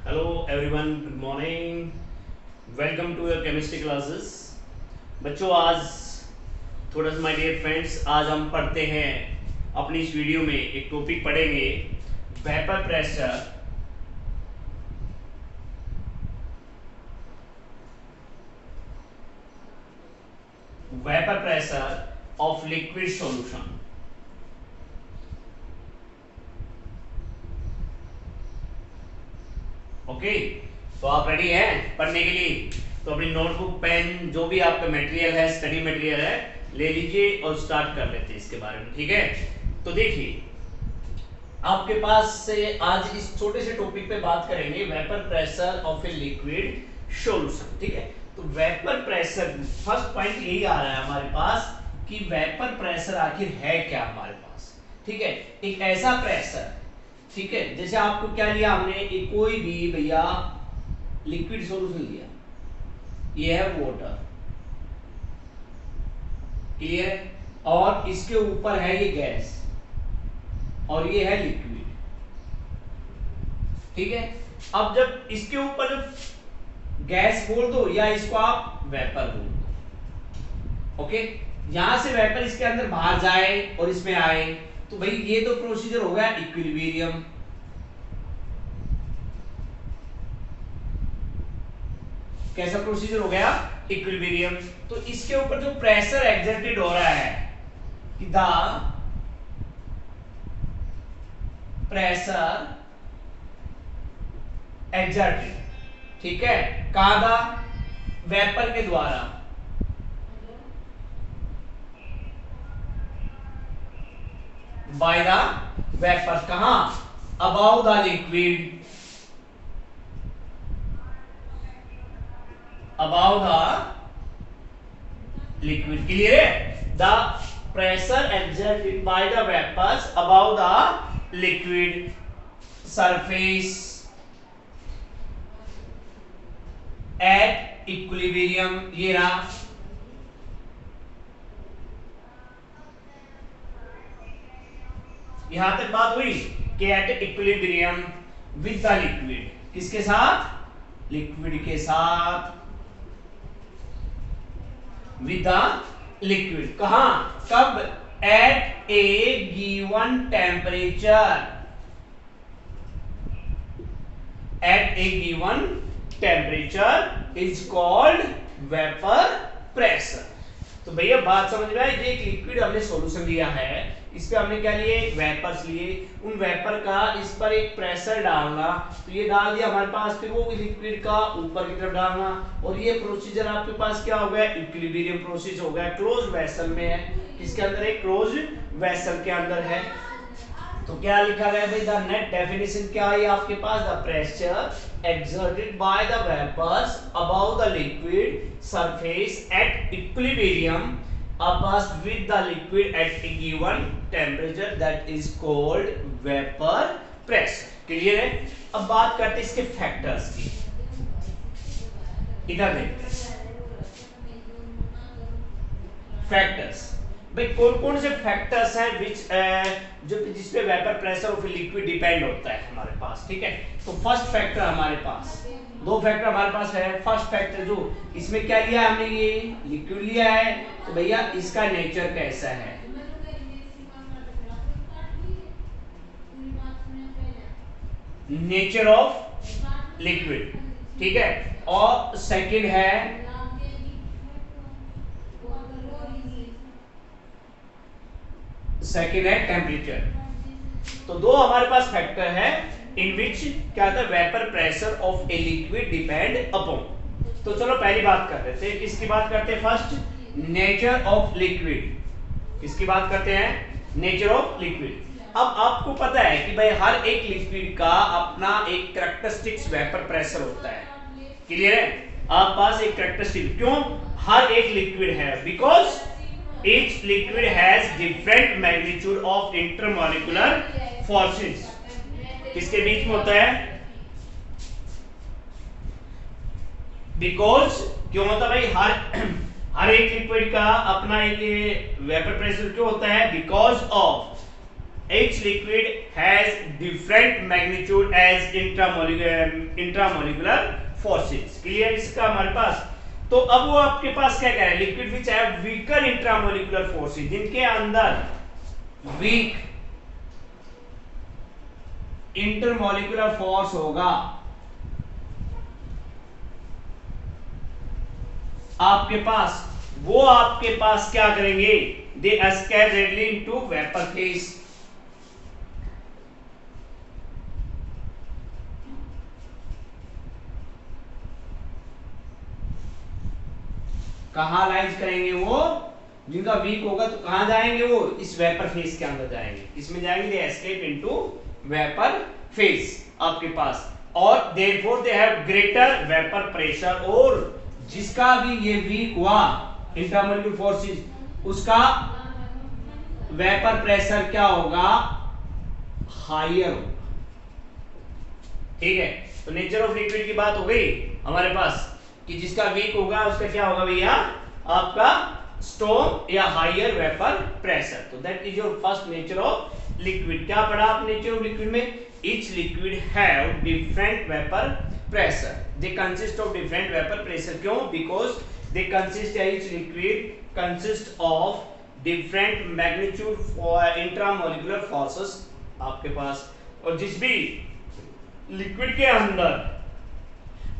Hello everyone, good morning. Welcome to your chemistry classes. बच्चों, आज थोड़ा सा माय डियर फ्रेंड्स, आज हम पढ़ते हैं अपनी इस वीडियो में एक टॉपिक पढ़ेंगे, vapour pressure. Vapour pressure of liquid solution. Okay, तो आप रेडी हैं पढ़ने के लिए? तो अपनी नोटबुक, पेन, जो भी आपका मटेरियल है, स्टडी मटेरियल है, ले लीजिए और स्टार्ट कर लेते हैं इसके बारे में। ठीक है, तो देखिए, आपके पास से आज इस छोटे से टॉपिक पे बात करेंगे, vapour pressure of a liquid solution. ठीक है, तो वेपर प्रेशर, फर्स्ट पॉइंट यही आ रहा है हमारे पास कि वेपर प्रेशर आखिर है क्या हमारे पास। ठीक है, एक ऐसा प्रेशर, ठीक है, जैसे आपको क्या लिया हमने, एक कोई भी भैया लिक्विड सॉल्यूशन लिया, ये है वाटर, क्लियर, और इसके ऊपर है ये गैस और ये है लिक्विड। ठीक है, अब जब इसके ऊपर गैस बोल दो या इसको आप वेपर बोल दो। ओके, यहां से वेपर इसके अंदर बाहर जाए और इसमें आए, तो भाई ये तो प्रोसीजर हो गया इक्विलिब्रियम। कैसा प्रोसीजर हो गया? इक्विलिब्रियम। तो इसके ऊपर जो प्रेशर एग्जर्टेड हो रहा है, द प्रेशर एग्जर्टेड, ठीक है, कहां था? वेपर के द्वारा, बाय द वेपर, कहां? Above the liquid, above the liquid, clear है? The pressure exerted by the vapors above the liquid surface at equilibrium, ये रहा। यहां तक बात हुई कि at equilibrium with the liquid, किसके साथ? लिक्विड के साथ, विद द लिक्विड, कहां, कब? At a given temperature, at a given temperature is called vapour pressure. तो भैया बात समझ में आई, ये एक लिक्विड हमने सॉल्यूशन लिया है, इस पे हमने क्या लिए? वेपर्स लिए। उन वेपर का इस पर एक प्रेशर डालना, तो ये डाल दिया हमारे पास, फिर वो लिक्विड का ऊपर की तरफ डालना, और ये प्रोसीजर आपके पास क्या हो गया? इक्विलिब्रियम प्रोसेस हो गया, क्लोज वेसल में है, किसके अंदर? एक क्लोज वेसल के अंदर है। तो क्या लिखा गया भाई? द नेट डेफिनेशन क्या है आपके पास? The pressure exerted by the vapors above the liquid surface at equilibrium above with the liquid at a given temperature, that is called vapor pressure। Clear है? अब बात करते हैं इसके फैक्टर्स की। इधर देखते हैं फैक्टर्स, भाई कौन कौन से फैक्टर्स हैं विच जो जिसपे vapour pressure of liquid depend होता है हमारे पास। ठीक है, तो फर्स्ट फैक्टर हमारे पास, दो फैक्टर हमारे पास है। फर्स्ट फैक्टर जो इसमें क्या लिया हमने, ये लिक्विड लिया है, तो भैया इसका नेचर कैसा है? नेचर ऑफ लिक्विड, ठीक है। और सेकंड है टेम्परेचर। तो दो हमारे पास फैक्टर है इन विच क्या था? Vapour pressure of a liquid depend upon. तो चलो पहली बात कर लेते हैं, किसकी बात करते हैं? First, nature of liquid. किसकी बात करते हैं? Nature of liquid. अब आपको पता है कि भाई हर एक लिक्विड का अपना एक कैरेक्टरिस्टिक्स वेपर प्रेशर होता है, क्लियर है? आप पास एक कैरेक्टरिस्टिक, क्यों? हर एक लिक्विड है, because each liquid has different magnitude of intermolecular forces। किसके बीच में होता है? बिकॉज क्यों होता है भाई? हर एक लिक्विड का अपना एक वेपर प्रेशर क्यों होता है? Because of each liquid has different magnitude as intramolecular forces। Clear इसका हमारे पास? तो अब वो आपके पास क्या कह रहा है, liquid which have weaker intramolecular forces, जिनके अंदर वीक इंटरमोलिकुलर फोर्स होगा, आपके पास वो आपके पास क्या करेंगे, they escape readily into vapour phase. कहां लाइज करेंगे वो, जिनका वीक होगा तो कहां जाएंगे वो, इस वेपर फेज के अंदर जाएंगे, इसमें जाएंगे, दे एस्केप इनटू वेपर फेज आपके पास। और therefore they have greater vapour pressure, और जिसका भी ये वीक हुआ इंट्रामोलिकुलर फोर्सेस, उसका वेपर प्रेशर क्या होगा, हायर होगा। ठीक है, तो नेचर ऑफ लिक्विड की बात हो गई हमारे पास कि जिसका वीक होगा उसका क्या होगा भैया, आपका स्ट्रॉन्ग या हायर वेपर प्रेशर। तो that is your first nature of liquid. क्या पढ़ा आप नेचर ऑफ लिक्विड में, each liquid have different vapour pressure, they consist of different vapour pressure. क्यों? Because they consist, each liquid consist of different magnitude for intramolecular forces आपके पास। और जिस भी लिक्विड के अंदर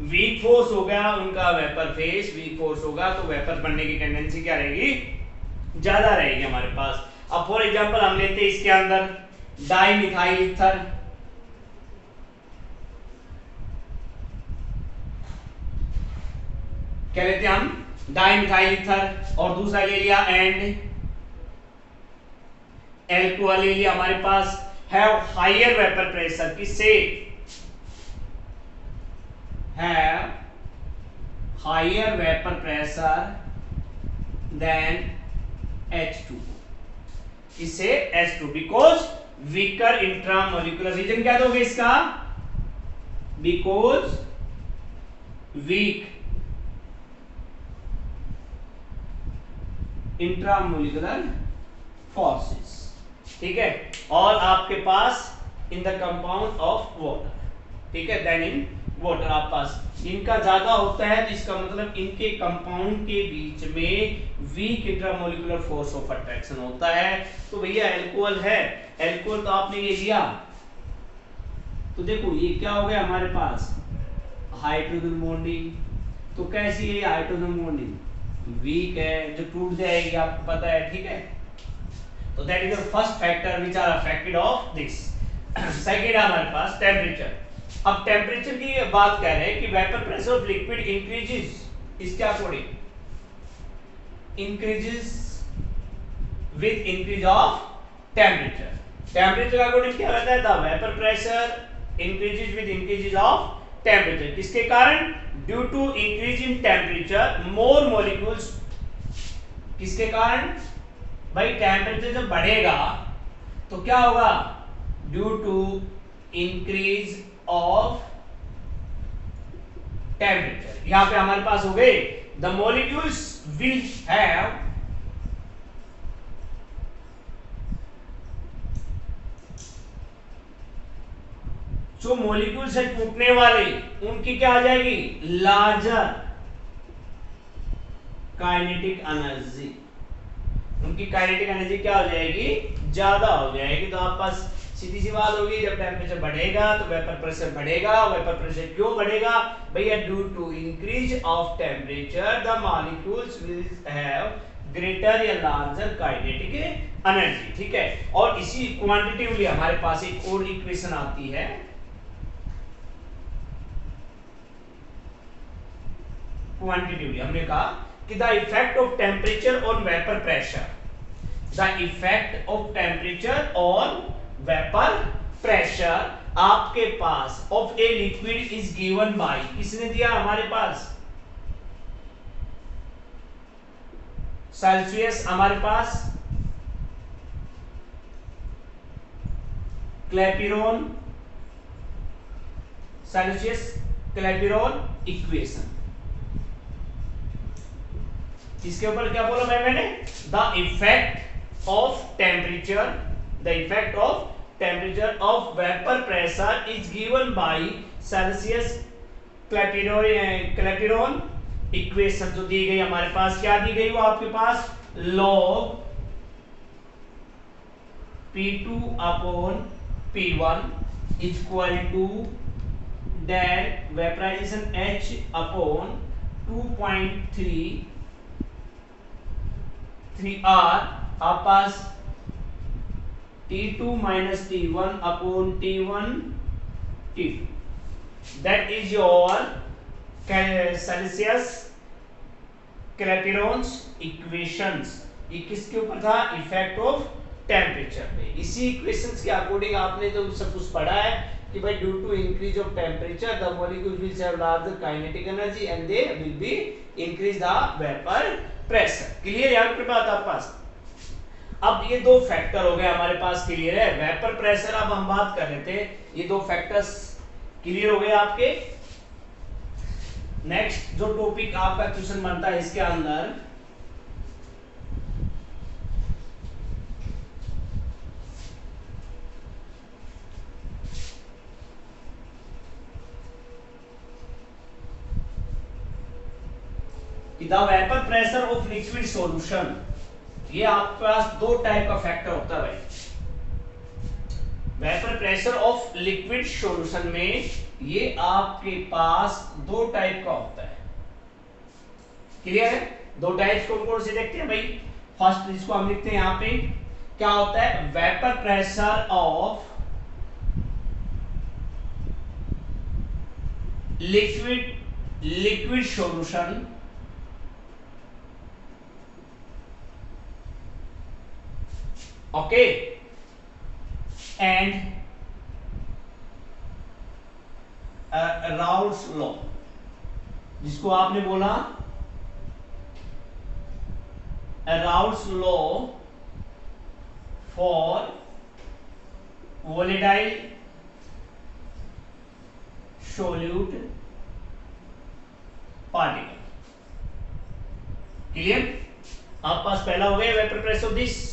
वीक फोर्स होगा, उनका वेपर फेज वीक फोर्स होगा, तो वेपर बनने की टेंडेंसी क्या रहेगी, ज्यादा रहेगी हमारे पास। अब फॉर एग्जांपल हम लेते हैं इसके अंदर डाइमिथाइल ईथर, क्या लेते हैं हम, डाइमिथाइल ईथर, और दूसरा ले लिया एंड एल्कोहल ले लिया हमारे पास, हैव हायर वेपर प्रेशर, किससे, have higher vapor pressure than H2, इससे H2, because weaker intramolecular, reason क्या दोगे इसका, because weak intramolecular forces। ठीक है, और आपके पास in the compound of water, ठीक है, देन इन वाटर आप पास इनका ज्यादा होता है, तो इसका मतलब इनके कंपाउंड के बीच में weak intramolecular force of attraction होता है। तो भैया एल्कोहल है, एल्कोहल तो आपने ये लिया, तो देखो ये क्या हो गया हमारे पास, हाइड्रोजन बॉन्डिंग। तो कैसी है हाइड्रोजन बॉन्डिंग, वीक है, जो टूट जाएगी आपको पता है। ठीक है, तो that is the first factor which are affected of this. Second हमारे पास टेम्परेचर। अब टेम्परेचर की बात कर रहे हैं कि vapour pressure of liquid increases, इसके according increases with increase of temperature. Temperature का अकॉर्डिंग क्या रहता है, the vapour pressure increases with increase of temperature. किसके कारण, due to increase in temperature more molecules, किसके कारण भाई, टेम्परेचर जब बढ़ेगा तो क्या होगा, due to increase of temperature. यहां पे हमारे पास हो गए, द मॉलिक्यूल्स विल हैव जो मॉलिक्यूल्स है टूटने वाले, उनकी क्या आ जाएगी, लार्जर काइनेटिक एनर्जी, उनकी काइनेटिक एनर्जी क्या हो जाएगी, ज्यादा हो जाएगी। तो आप पास सीधी सी बात होगी, जब टेम्परेचर बढ़ेगा तो वेपर प्रेशर बढ़ेगा। वेपर प्रेशर क्यों बढ़ेगा भैया, due to increase of temperature the molecules will have greater या लार्जर काइनेटिक एनर्जी। ठीक है, और इसी क्वांटिटेटिवली हमारे पास एक और इक्वेशन आती है, क्वांटिटेटिवली हमने कहा कि the effect of temperature on vapour pressure, the effect of temperature on vapour pressure आपके पास of a liquid is given by, किसने दिया हमारे पास, सेल्सियस हमारे पास, क्लैपिरॉन, सेल्सियस क्लैपिरॉन इक्वेशन। इसके ऊपर क्या बोला मैंने, the effect of temperature, the effect of temperature of vapour pressure is given by Celsius Clapeyron equation जो दी गई हमारे पास, क्या दी गई वो आपके पास, log P2 upon P1 equal to del vaporization H upon 2.33 R आपस T2 minus T1 upon T1 T2, that is your Celsius Clapeyron's equations. ये किसके ऊपर था, इफेक्ट ऑफ टेम्परेचर पे। इसी इक्वेशंस के अकॉर्डिंग आपने जो सब कुछ पढ़ा है कि भाई due to increase of temperature the molecules will have larger kinetic energy and they will be increase the vapour pressure. Clear है आपके बात आपके पास? अब ये दो फैक्टर हो गए हमारे पास, क्लियर है। वेपर प्रेशर अब हम बात कर रहे थे, ये दो फैक्टर्स क्लियर हो गए आपके। नेक्स्ट जो टॉपिक आपका क्वेश्चन बनता है इसके अंदर, the vapour pressure of liquid solution. ये आपके पास दो टाइप का फैक्टर होता है भाई। Vapour pressure of liquid solution में ये आपके पास दो टाइप का होता है, क्लियर है? दो टाइप कौन कौन से देखते हैं भाई। फर्स्ट जिसको हम लिखते हैं यहां पे, क्या होता है, vapour pressure of liquid solution okay and Raoult's law, जिसको आपने बोला Raoult's law for volatile solute particle. Clear? आपके पास पहला हो गया वेपर प्रेशर ऑफ दिस।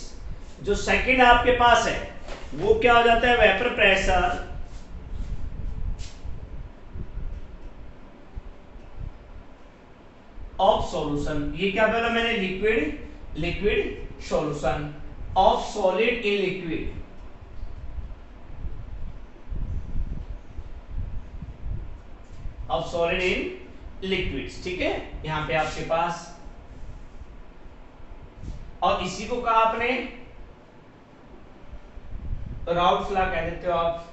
जो सेकंड आपके पास है वो क्या हो जाता है, वेपर प्रेशर ऑफ सॉल्यूशन। ये क्या बोला मैंने, liquid solution of solid in liquid. Of solid in liquids, ठीक है, यहां पे आपके पास। और इसी को कहा आपने राउल्स लॉ कह देते हो आप।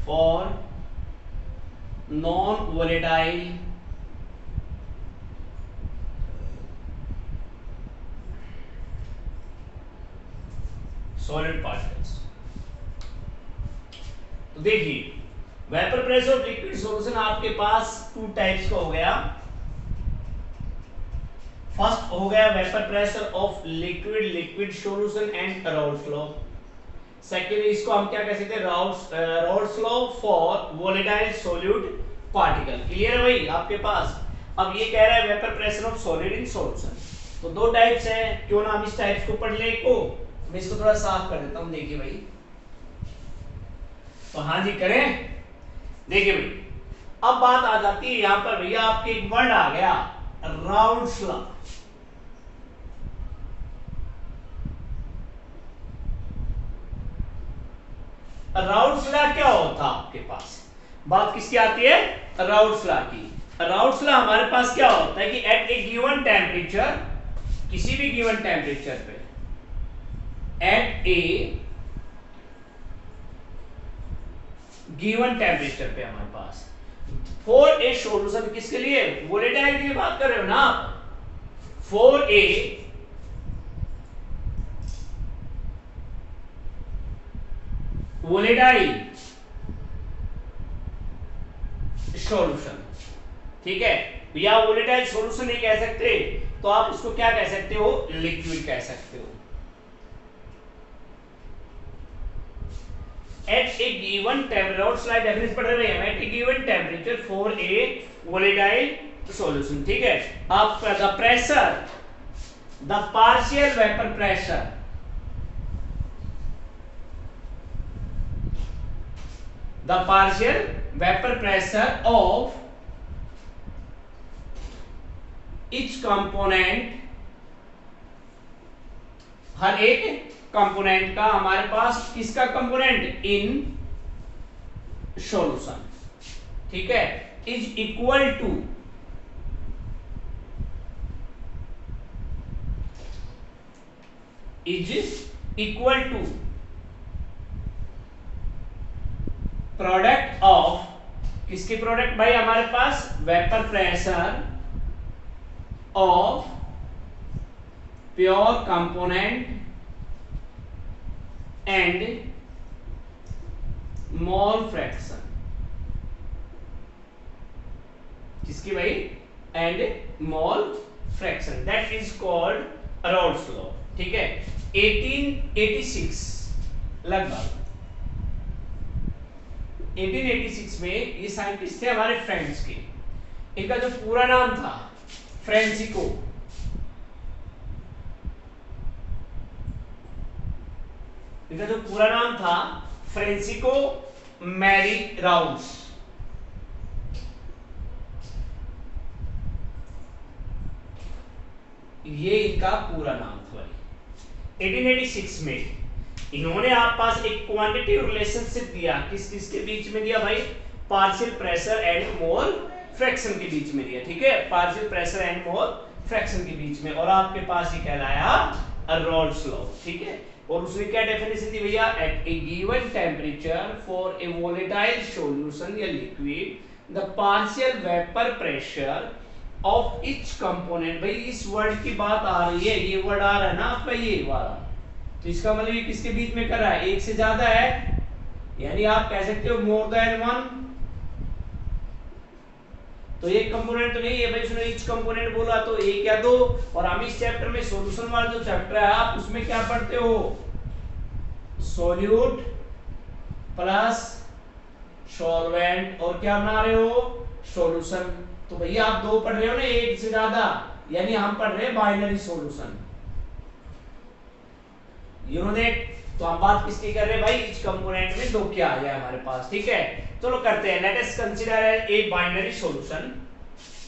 For non volatile solid particles. तो देखिए vapour pressure of liquid solution आपके पास टू टाइप्स का हो गया। फर्स्ट हो गया vapour pressure of liquid solution and Raoult's law. Second इसको हम क्या कह सकते हैं, Raoult's law for volatile solute particle. Clear है भाई आपके पास? अब ये कह रहा है vapour pressure of solid in solution. तो दो टाइप्स है, क्यों ना हम इस टाइप्स को पढ़ ले को। मैं इसको थोड़ा साफ कर देता हूं, देखिए भाई। तो हाँ जी करें, देखिए भाई अब बात आ जाती है यहां पर भैया, आपके एक वर्ड आ गया राउल्स लॉ। राउल्स लॉ क्या होता है आपके पास, बात किसकी आती है, राउल्स लॉ की। राउल्स लॉ हमारे पास क्या होता है कि एट ए गिवन टेम्परेचर, किसी भी गिवन टेम्परेचर पे, एट ए गिवन टेम्परेचर पे हमारे पास फॉर ए सॉल्यूशन, किसके लिए, वोलेटाइल की बात कर रहे हो ना आप, फॉर ए वोलेटाइल सॉल्यूशन, ठीक है, या वोलेटाइल सॉल्यूशन नहीं कह सकते तो आप इसको क्या कह सकते हो, लिक्विड कह सकते हो। At a given temperature, slide definition पढ़ रहे हैं, at a given temperature for a volatile solution, ठीक है। अब the pressure, the partial vapour pressure, the partial vapor pressure of each component, हर एक कंपोनेंट का, हमारे पास किसका कंपोनेंट, इन सॉल्यूशन, ठीक है, is equal to product of, किसके प्रोडक्ट भाई, हमारे पास vapour pressure of pure component and mole fraction, किसकी भाई, and mole fraction, that is called Raoult's law, ठीक है। 1886 लगभग 1886 में ये साइंटिस्ट थे हमारे फ्रेंच के, इनका जो पूरा नाम था फ्रेंसिको, इनका जो पूरा नाम था फ्रेंसिको मैरी राउल्स, ये इनका पूरा नाम था भाई। 1886 में इन्होंने आप पास एक क्वांटिटिव रिलेशनशिप दिया, किस किस के बीच में दिया भाई, partial pressure and mole fraction के बीच में दिया, ठीक है, partial pressure and mole fraction के बीच में, और आपके पास ये कहलाया रॉल्स लॉ, ठीक है। और उसने क्या डेफिनेशन दी भैया, at a given temperature for a volatile solution या liquid the partial vapour pressure of each component, भाई इस वर्ड की बात आ रही है, ये वर्ड आ रहा है ना आपका, ये वाला, तो इसका मतलब ये किसके बीच में कर रहा है, एक से ज्यादा है, यानी आप कह सकते हो मोर देन वन, तो एक कंपोनेंट तो नहीं है भाई, उसने ईच कंपोनेंट बोला तो एक या दो। और हम इस चैप्टर में सॉल्यूशन वाला जो चैप्टर है, आप उसमें क्या पढ़ते हो, सॉल्यूट प्लस सॉल्वेंट, और क्या बना रहे हो, सॉल्यूशन। तो भैया आप दो पढ़ रहे हो ना, एक से ज्यादा, यानी हम पढ़ रहे हैं binary solution, you know that. तो हम बात किसकी कर रहे हैं भाई, इस कंपोनेंट में दो क्या आ जाए हमारे पास, ठीक है। चलो करते हैं, let us consider a binary solution,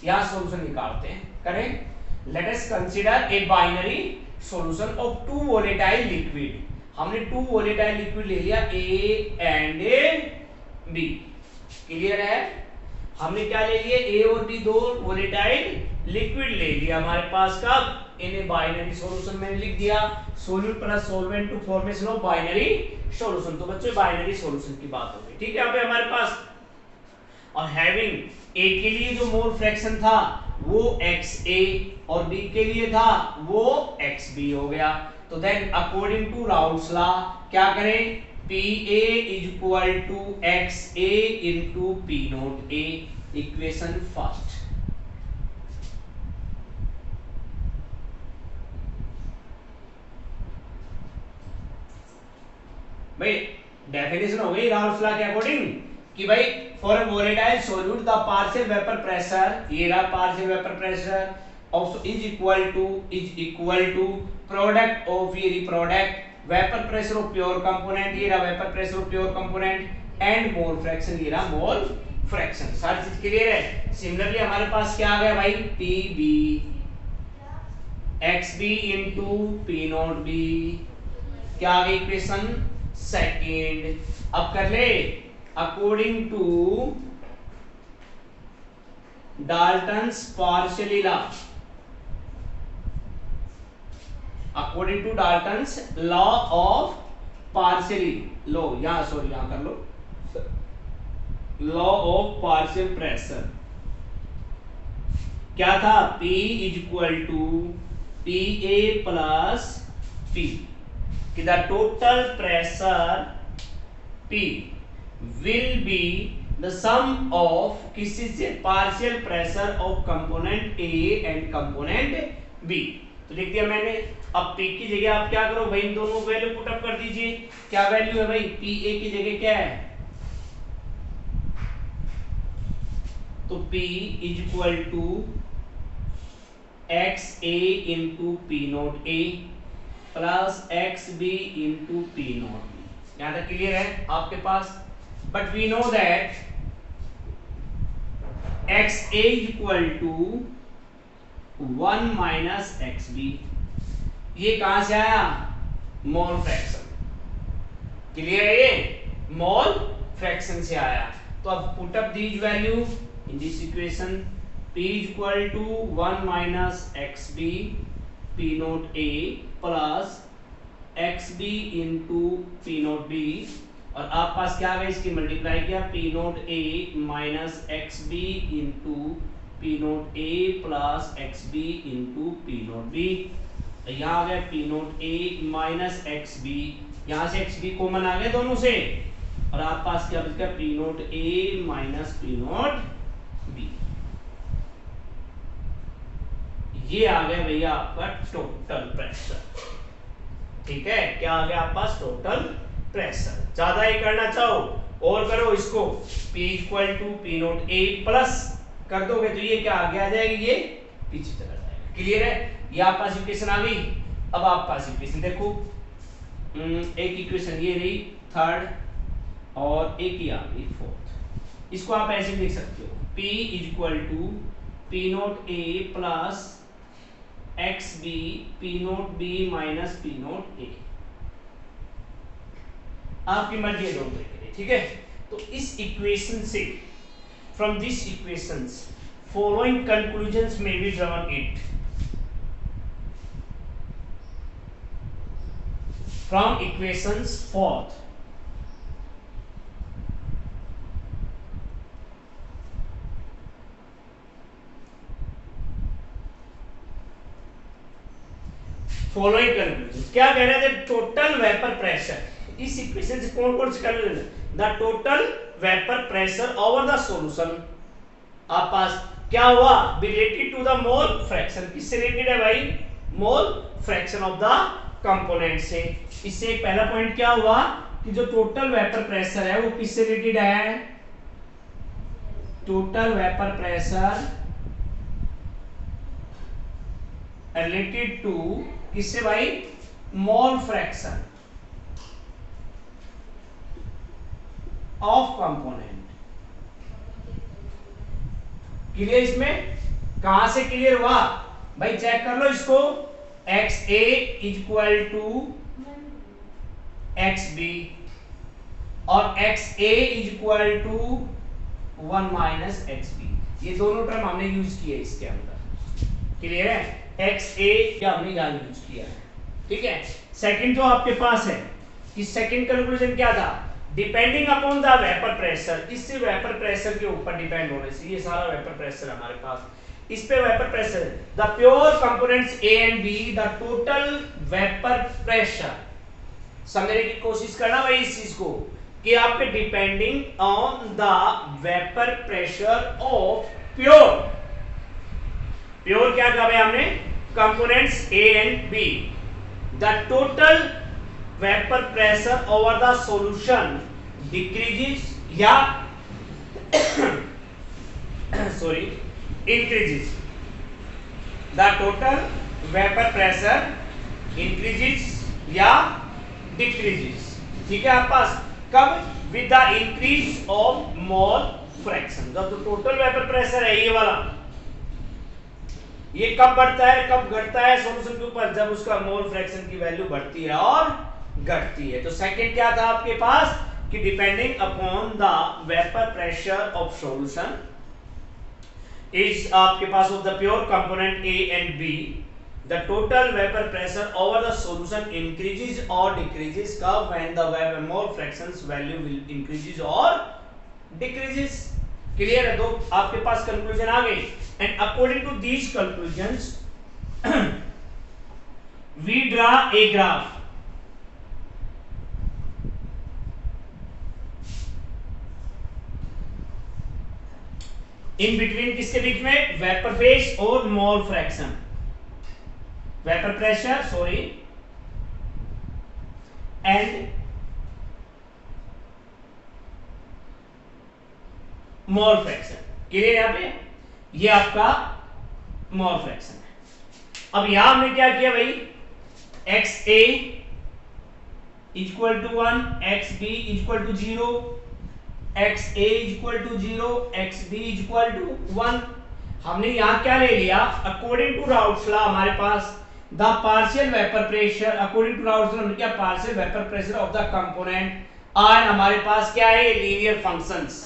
यहां सॉल्यूशन निकालते हैं, करें, let us consider a binary solution of two volatile liquid, हमने टू वोलेटाइल लिक्विड ले लिया, ए एंड बी, क्लियर है। हमने क्या ले लिया, ए और बी, दो वोलेटाइल लिक्विड ले लिया हमारे पास, कब, इन्हें बाइनरी सॉल्यूशन मैंने लिख दिया, solute plus solvent to formation of binary solution. तो बच्चों बाइनरी सॉल्यूशन की बात हो गई, ठीक है, यहाँ पे हमारे पास, और हैविंग ए के लिए जो मोल फ्रैक्शन था वो XA और बी के लिए था वो XB हो गया। तो then according to Raoult's law क्या करें, PA is equal to XA into P not A, equation first. भाई डेफिनेशन हो गई राउल्स लॉ के अकॉर्डिंग कि भाई for a volatile solute the partial vapour pressure, ये रहा partial vapour pressure, of is equal to product of, ये product vapour pressure of pure component, ये रहा vapour pressure of pure component, and mole fraction, ये रहा mole fraction. सारी चीज clear है। सिमिलरली हमारे पास क्या आ गया भाई, PB XB into P not B, क्या आ गई इक्वेशन सेकंड। अब कर ले, according to Dalton's partially law, according to Dalton's law of partially, लो यहां सॉरी यहां कर लो, लॉ ऑफ पार्शियल प्रेशर क्या था, P is equal to PA plus P, कि the total pressure P will be the sum of किसी से partial pressure of component A and component B। तो लिख दिया मैंने। अब P की जगह आप क्या करो भाई, इन दोनों वैल्यू पुट अप कर दीजिए। क्या वैल्यू है भाई, PA की जगह क्या है, तो P is equal to XA into P note A plus XB into P note B। यहां तक क्लियर है आपके पास। But we know that XA is equal to 1 minus XB। ये कहां से आया, मोल फ्रैक्शन। क्लियर है, ये मोल फ्रैक्शन से आया। तो अब put up these value in this equation, P is equal to 1 minus XB P note A plus XB into P note B, और आप पास क्या है, इसकी मल्टीप्लाई किया P note A minus XB into P note A plus XB into P note B। यहाँ आ गया P note A minus XB, यहाँ से XB कॉमन आ गया दोनों से, और आप पास क्या बच गया P note A minus P note B। ये आ गया भैया आपका टोटल प्रेशर। ठीक है, क्या आ गया आप पास, टोटल प्रेशर। ज्यादा ये करना चाहो और करो इसको, P equal to P note A plus कर दोगे तो ये क्या आगे आ जाएगी, ये पीछे चला जाएगा। क्लियर है, ये आप पास इक्वेशन आ गई। अब आप पास इक्वेशन देखो, एक इक्वेशन ये रही थर्ड, और एक ही आ गई फोर्थ। इसको आप ऐसे लिख सकते हो, P is equal to P note A plus XB P note B minus P note A। आपकी मर्जी है दोनों तरीके से, ठीक है। तो इस इक्वेशन से, from this equations following conclusions may be drawn it। From equations fourth, following conclusion क्या कह रहे थे, टोटल वेपर प्रेशर। इस इक्वेशन से कौन कौन से conclusion, the total vapour pressure over the solution. आप पास क्या हुआ, related to the mole fraction. किससे रिलेटेड है भाई, mole fraction of the component से। इससे एक पहला पॉइंट क्या हुआ कि जो टोटल वेपर प्रेशर है वो किससे रिलेटेड है, total vapour pressure related to किससे भाई, mole fraction of component. Clear, इसमें कहां से क्लियर हुआ भाई, चेक कर लो इसको, XA is equal to XB और XA is equal to 1 minus XB। ये दोनों टर्म हमने यूज किए इसके अंदर। क्लियर है, XA क्या हमने यहां यूज किया है। ठीक है, सेकंड जो आपके पास है कि सेकंड कंक्लूजन क्या था, depending upon the vapour pressure. इससे वेपर प्रेशर के ऊपर डिपेंड होने से, ये सारा वेपर प्रेशर हमारे पास, इस पे vapour pressure, the pure components A and B, the total vapour pressure. समझने की कोशिश करना भाई इस चीज को कि आपके depending on the vapour pressure of pure, pure क्या कहा भाई हमने, components A and B, the total vapour pressure over the solution decreases या sorry increases, the total vapor pressure increases या decreases। ठीक है, आप पास कब, with the increase of mole fraction। जब तो total vapor pressure है ये वाला, ये कब बढ़ता है कब घटता है सॉल्यूशन के ऊपर, जब उसका मोल फ्रैक्शन की वैल्यू बढ़ती है और घटती है। तो सेकंड क्या था आपके पास कि depending upon the vapour pressure of solution is आपके पास of the pure component A and B, the total vapour pressure over the solution increases और डिक्रीजेस कब, when the mole fractions value will increases और decreases. Clear है, दो आपके पास conclusion आ गई। And according to these conclusions we draw a graph in between, किसके बीच में, वेपर फेज और mole fraction. Vapour pressure sorry and mole fraction. Clear यहाँ पे, ये आपका मोल फ्रैक्शन है। अब यहां हमने क्या किया भाई, X A equal to 1, X B equal to 0, X A equal to 0, X B equal to 1। हमने यहां क्या ले लिया, अकॉर्डिंग टू राउट्स लॉ हमारे पास the partial vapour pressure, according to Raoult's law हमने क्या, partial vapour pressure of the component are हमारे पास क्या है, लीनियर फंक्शंस।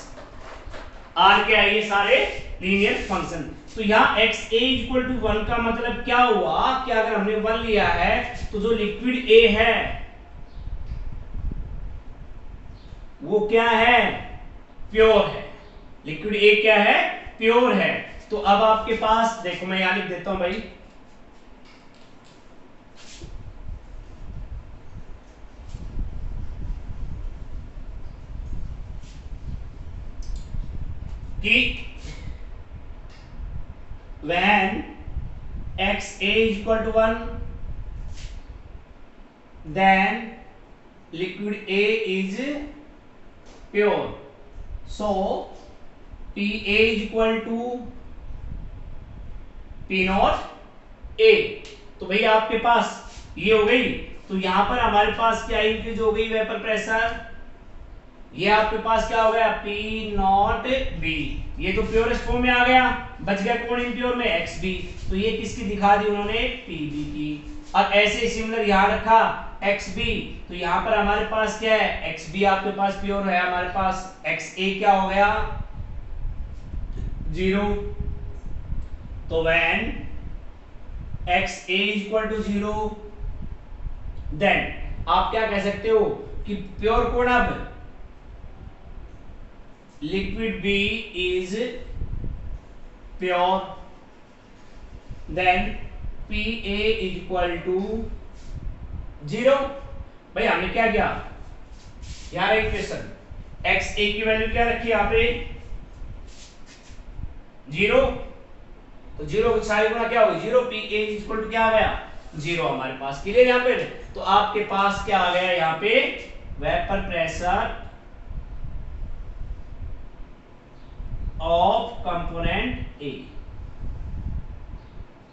आर क्या है, ये सारे लीनियर फंक्शन। तो यहाँ एक्स ए इक्वल टू 1 का मतलब क्या हुआ कि अगर हमने 1 लिया है तो जो लिक्विड ए है वो क्या है, प्योर है। लिक्विड ए क्या है, प्योर है। तो अब आपके पास देखो, मैं यहां लिख देता हूं भाई, कि when x a equal to 1 then liquid A is pure, so P A is equal to P not A। तो भैया आपके पास ये हो गई। तो यहां पर हमारे पास क्या इंक्रीज हो गई, वेपर प्रेशर, ये आपके पास क्या हो गया, P नॉट B। ये तो प्योरेस्ट फॉर्म में आ गया, बच गया कौन इम्प्योर में, XB। तो ये किसकी दिखा दी उन्होंने, PB की। अब ऐसे सिमिलर यहां रखा XB, तो यहां पर हमारे पास क्या है, XB आपके पास प्योर है, हमारे पास XA क्या हो गया, 0। तो when XA equal to 0 then आप क्या कह सकते हो कि प्योर कौन, अब liquid B is pure, then PA is equal to 0। भाई हमने क्या किया, यार एक क्वेश्चन, XA की वैल्यू क्या रखी यहाँ पे, 0। तो 0 सारी गुना क्या होगी, 0। PA is equal to क्या आ गया, 0 हमारे पास। क्लियर यहाँ पे। तो आपके पास क्या आ गया यहाँ पे, वेपर प्रेशर ऑफ कंपोनेंट ए,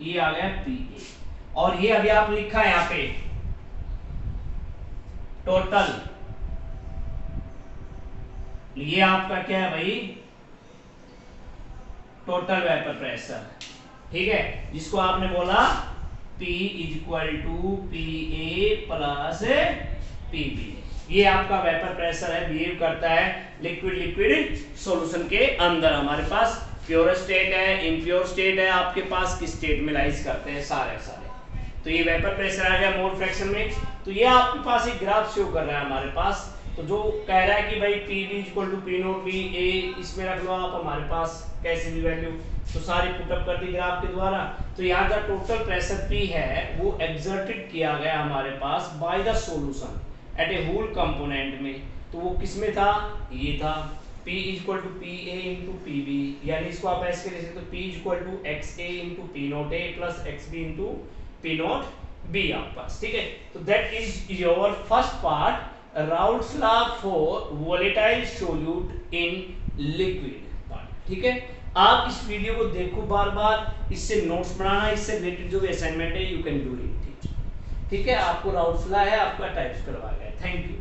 ये आ गया PA। और ये अभी आप लिखा है यहाँ पे टोटल, ये आपका क्या है भाई, टोटल वेपर प्रेशर, ठीक है, जिसको आपने बोला P equal to PA plus PB। ये आपका वेपर प्रेशर है, बिहेव करता है लिक्विड लिक्विड सॉल्यूशन के अंदर। हमारे पास प्योर स्टेट है, इम्प्योर स्टेट है, आपके पास किस स्टेट में लाइज करते हैं सारे सारे। तो ये वेपर प्रेशर आ गया मोल फ्रैक्शन में। तो ये आपके पास एक ग्राफ शो कर रहा है हमारे पास। तो जो कह रहा है कि भाई PB equal to P not B A, इसमें रख लो आप हमारे पास कैसे भी वैल्यू, तो सारी पुटअप कर दी ग्राफ के द्वारा। तो यहाँ का टोटल प्रेशर P है वो एक्सर्टेड किया गया हमारे पास by the solution at a whole component में। तो वो किस में था, ये था P equal to PA into PB, यानी इसको आप ऐसे लिख सकते हो P equal to XA into P not A plus XB into P not B आपके पास, ठीक है। तो that is your first part, Raoult's law for volatile solute in liquid part, ठीक है। आप इस वीडियो को देखो बार बार, इससे नोट्स बनाना, इससे रिलेटेड जो भी असाइनमेंट है यू कैन डू इट, ठीक है। आपको राउट्स लॉ है आपका टाइप्स करवाया गया। Thank you.